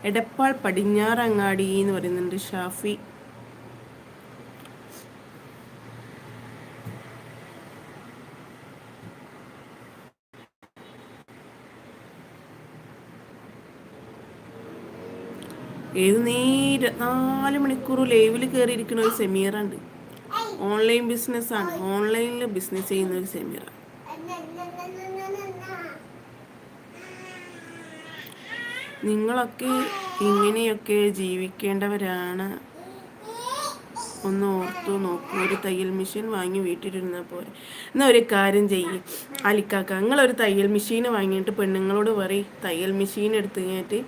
എടപ്പാൾ പടിഞ്ഞാറങ്ങാടി എന്ന് പറയുന്നുണ്ട് ഷാഫി. ഏത് നേരെ 4 മണിക്കൂർ ലൈവിൽ കയറിയിരിക്കുന്ന ഒരു സെമീറുണ്ട്. ഓൺലൈൻ ബിസിനസ്സാണ്, ഓൺലൈനിൽ ബിസിനസ് ചെയ്യുന്ന ഒരു സെമീറ. നിങ്ങളൊക്കെ ഇങ്ങനെയൊക്കെ ജീവിക്കേണ്ടവരാണ്. ഒന്ന് ഓർത്തു നോക്കൂ. ഒരു തയ്യൽ മെഷീൻ വാങ്ങി വീട്ടിലിരുന്നാൽ പോരെ. എന്നാൽ ഒരു കാര്യം ചെയ്യും അലിക്കാക്ക, നിങ്ങളൊരു തയ്യൽ മെഷീൻ വാങ്ങിയിട്ട് പെണ്ണുങ്ങളോട് പറയും തയ്യൽ മെഷീൻ എടുത്തിട്ട്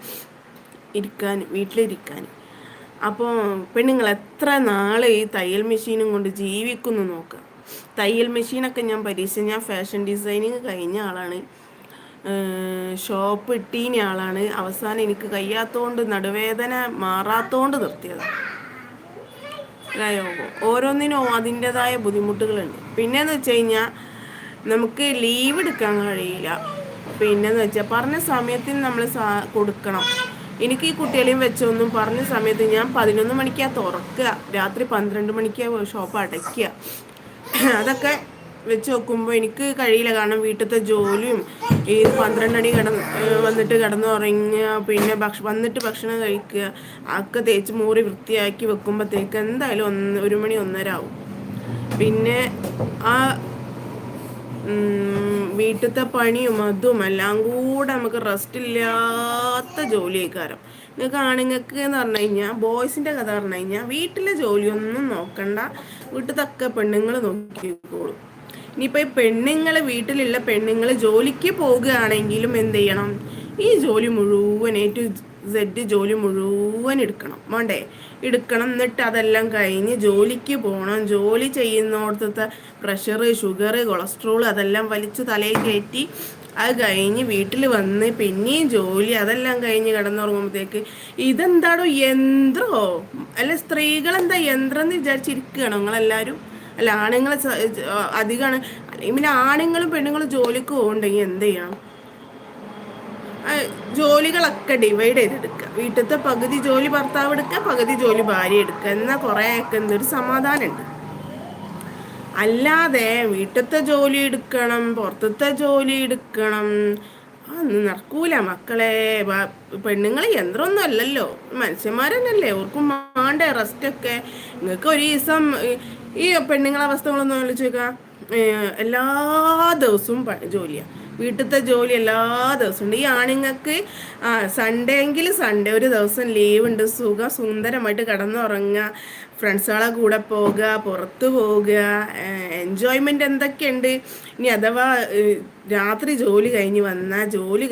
വീട്ടിലിരിക്കാൻ. അപ്പോൾ പെണ്ണുങ്ങൾ എത്ര നാൾ ഈ തയ്യൽ മെഷീനും കൊണ്ട് ജീവിക്കുന്നു നോക്കുക. തയ്യൽ മെഷീനൊക്കെ ഞാൻ ഫാഷൻ ഡിസൈനിങ് കഴിഞ്ഞ ആളാണ്, ഷോപ്പ് ഇട്ടീന ആളാണ്. അവസാനം എനിക്ക് കഴിയാത്തതുകൊണ്ട്, നടുവേദന മാറാത്തതുകൊണ്ട് നിർത്തിയതാണ്. ഓരോന്നിനും അതിൻ്റെതായ ബുദ്ധിമുട്ടുകളുണ്ട്. പിന്നെയെന്ന് വെച്ച് കഴിഞ്ഞാൽ നമുക്ക് ലീവ് എടുക്കാൻ കഴിയില്ല. പിന്നെന്ന് വെച്ചാൽ പറഞ്ഞ സമയത്തിന് നമ്മൾ കൊടുക്കണം. എനിക്ക് ഈ കുട്ടികളെയും വെച്ചൊന്നും പറഞ്ഞ സമയത്ത് ഞാൻ 11 മണിക്കാണ് തുറക്കുക, രാത്രി 12 മണിക്കാണ് ഷോപ്പ് അടയ്ക്കുക. അതൊക്കെ വെച്ച് നോക്കുമ്പോൾ എനിക്ക് കഴിയില്ല. കാരണം വീട്ടിലത്തെ ജോലിയും ഈ 12 മണി വന്നിട്ട് കിടന്നുറങ്ങുക, പിന്നെ വന്നിട്ട് ഭക്ഷണം കഴിക്കുക, ഒക്കെ തേച്ച് മൂറി വൃത്തിയാക്കി വെക്കുമ്പോഴത്തേക്ക് എന്തായാലും 1 മണി 1:30 ആവും. പിന്നെ ആ വീട്ടിലത്തെ പണിയും അതും എല്ലാം കൂടെ നമുക്ക് റെസ്റ്റ് ഇല്ലാത്ത ജോലിയായിക്കാരം. നിങ്ങൾക്ക് ആണുങ്ങൾക്ക് എന്ന് പറഞ്ഞു കഴിഞ്ഞാൽ, ബോയ്സിൻ്റെ കഥ പറഞ്ഞു കഴിഞ്ഞാൽ വീട്ടിലെ ജോലിയൊന്നും നോക്കണ്ട, വീട്ടിലത്തൊക്കെ പെണ്ണുങ്ങൾ നോക്കിക്കോളും. ഇനിയിപ്പോൾ ഈ വീട്ടിലുള്ള പെണ്ണുങ്ങൾ ജോലിക്ക് പോകുകയാണെങ്കിലും എന്ത് ചെയ്യണം, ഈ ജോലി മുഴുവൻ ജോലി മുഴുവൻ എടുക്കണം. എന്നിട്ട് അതെല്ലാം കഴിഞ്ഞ് ജോലിക്ക് പോകണം. ജോലി ചെയ്യുന്നിടത്തെ പ്രഷർ, ഷുഗർ, കൊളസ്ട്രോൾ അതെല്ലാം വലിച്ച് തലയിൽ കയറ്റി അത് കഴിഞ്ഞ് വീട്ടിൽ വന്ന് പിന്നെയും ജോലി, അതെല്ലാം കഴിഞ്ഞ് കിടന്നുറങ്ങുമ്പോഴത്തേക്ക് ഇതെന്താടോ യന്ത്രോ? അല്ല, സ്ത്രീകളെന്താ യന്ത്രം എന്ന് വിചാരിച്ചിരിക്കുകയാണോ നിങ്ങളെല്ലാവരും? അല്ല, ആണുങ്ങൾ അധികമാണ്. അല്ലെങ്കിൽ പിന്നെ ആണുങ്ങളും പെണ്ണുങ്ങളും ജോലിക്ക് പോകുന്നുണ്ടെങ്കിൽ എന്ത് ചെയ്യണം? ജോലികളൊക്കെ ഡിവൈഡ് ചെയ്തെടുക്കുക. വീട്ടിലത്തെ പകുതി ജോലി ഭർത്താവ് എടുക്കുക, പകുതി ജോലി ഭാര്യ എടുക്കുക. എന്നാൽ കുറേയൊക്കെ എന്തൊരു സമാധാനമുണ്ട്. അല്ലാതെ വീട്ടിലത്തെ ജോലി എടുക്കണം, പുറത്തത്തെ ജോലി എടുക്കണം, അതൊന്നും നടക്കൂല മക്കളെ. പെണ്ണുങ്ങൾ യന്ത്രമൊന്നും അല്ലല്ലോ, മനുഷ്യന്മാരെന്നല്ലേ, ഓർക്കും വേണ്ടേ റെസ്റ്റൊക്കെ. നിങ്ങൾക്ക് ഒരു ദിവസം ഈ പെണ്ണുങ്ങളെ അവസ്ഥകളൊന്നും ആലോചിക്കുക. എല്ലാ ദിവസവും ജോലിയാണ്, വീട്ടിലത്തെ ജോലി എല്ലാ ദിവസവും ഉണ്ട്. ഈ ആണുങ്ങൾക്ക് സൺഡേ എങ്കിൽ സൺഡേ ഒരു ദിവസം ലീവ് ഉണ്ട്, സുന്ദരമായിട്ട് കിടന്നുറങ്ങുക, ഫ്രണ്ട്സുകളെ കൂടെ പോകുക, പുറത്ത് പോകുക, എൻജോയ്മെൻ്റ് എന്തൊക്കെയുണ്ട്. ഇനി അഥവാ രാത്രി ജോലി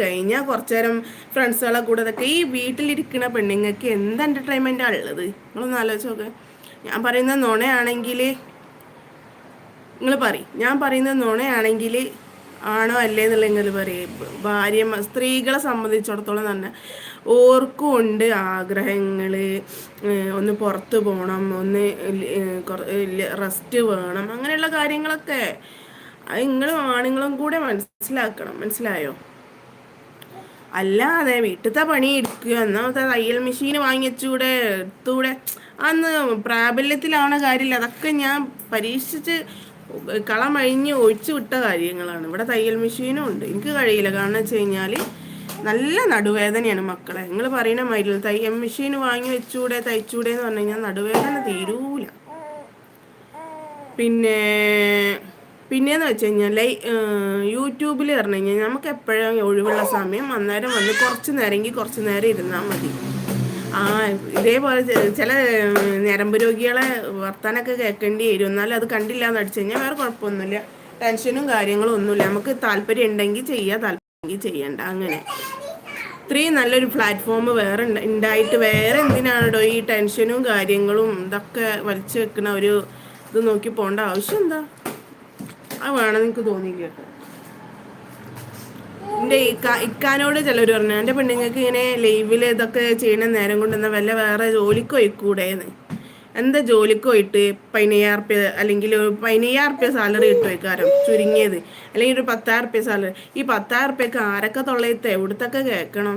കഴിഞ്ഞാൽ കുറച്ചു നേരം ഫ്രണ്ട്സുകളെ കൂടെ അതൊക്കെ. ഈ വീട്ടിലിരിക്കുന്ന പെണ്ണുങ്ങൾക്ക് എന്ത് എൻ്റർടൈൻമെൻറ്റാണ് ഉള്ളത്? നിങ്ങളൊന്ന് ആലോചിച്ച് നോക്ക്. ഞാൻ പറയുന്നത് നുണയാണെങ്കിൽ നിങ്ങൾ പറയും, ഞാൻ പറയുന്നത് നുണയാണെങ്കിൽ ആണോ അല്ലേ എന്നുള്ള നിങ്ങൾ പറയും. സ്ത്രീകളെ സംബന്ധിച്ചിടത്തോളം തന്നെ ഓർക്കും ഉണ്ട് ആഗ്രഹങ്ങൾ. ഒന്ന് പുറത്ത് പോകണം, ഒന്ന് റെസ്റ്റ് വേണം, അങ്ങനെയുള്ള കാര്യങ്ങളൊക്കെ. അത് നിങ്ങളും ആണുങ്ങളും കൂടെ മനസ്സിലായോ? അല്ലാതെ വീട്ടിലത്തെ പണി എടുക്കുക, എന്നാമത്തെ തയ്യൽ മെഷീൻ വാങ്ങിച്ചൂടെ, എടുത്തൂടെ, അന്ന് പ്രാബല്യത്തിലാവണ കാര്യമില്ല. അതൊക്കെ ഞാൻ പരീക്ഷിച്ച് കളമഴിഞ്ഞ് ഒഴിച്ചു വിട്ട കാര്യങ്ങളാണ്. ഇവിടെ തയ്യൽ മെഷീനും ഉണ്ട്, എനിക്ക് കഴിയില്ല. കാരണം വെച്ച് കഴിഞ്ഞാൽ നല്ല നടുവേദനയാണ് മക്കളെ. നിങ്ങൾ പറയുന്ന മാതിരി തയ്യൽ മെഷീൻ വാങ്ങി വെച്ചൂടെ, തയ്ച്ചൂടെ എന്ന് പറഞ്ഞു കഴിഞ്ഞാൽ നടുവേദന തീരൂല. പിന്നെയെന്ന് വെച്ച് കഴിഞ്ഞാൽ യൂട്യൂബിൽ പറഞ്ഞു കഴിഞ്ഞാൽ നമുക്ക് എപ്പോഴും ഒഴിവുള്ള സമയം അന്നേരം വന്ന് കുറച്ച് നേരം ഇരുന്നാൽ മതി. ഇതേപോലെ ചില ഞരമ്പ് രോഗികളെ വർത്താനൊക്കെ കേൾക്കേണ്ടി വരും. എന്നാലും അത് കണ്ടില്ല എന്ന് അടിച്ചു കഴിഞ്ഞാൽ വേറെ കുഴപ്പമൊന്നുമില്ല, ടെൻഷനും കാര്യങ്ങളും ഒന്നുമില്ല. നമുക്ക് താല്പര്യം ഉണ്ടെങ്കിൽ ചെയ്യുക, താല്പര്യമെങ്കിൽ ചെയ്യണ്ട. അങ്ങനെ ഇത്രയും നല്ലൊരു പ്ലാറ്റ്ഫോം വേറെ ഉണ്ടായിട്ട് വേറെ എന്തിനാണോ ഈ ടെൻഷനും കാര്യങ്ങളും ഇതൊക്കെ വലിച്ചു വെക്കുന്ന ഒരു ഇത് നോക്കി പോകേണ്ട ആവശ്യം എന്താ? അത് വേണമെന്ന് എനിക്ക് തോന്നിയില്ല. എൻ്റെ ഇക്കാനോട് ചിലർ പറഞ്ഞു, എൻ്റെ പെണ്ണുങ്ങൾക്ക് ഇങ്ങനെ ലൈവിൽ ഇതൊക്കെ ചെയ്യണ നേരം കൊണ്ടുവന്ന വേറെ ജോലിക്ക് പോയിക്കൂടെയെന്ന്. എന്താ ജോലിക്ക് പോയിട്ട് 15,000 റുപ്യ അല്ലെങ്കിൽ 15,000 റുപ്യ സാലറി കിട്ടുമായിക്കാരം ചുരുങ്ങിയത്, അല്ലെങ്കിൽ ഒരു 10,000 റുപ്യ സാലറി. ഈ 10,000 റുപ്യക്ക് ആരൊക്കെ തൊള്ളയത്ത് എവിടത്തൊക്കെ കേൾക്കണം?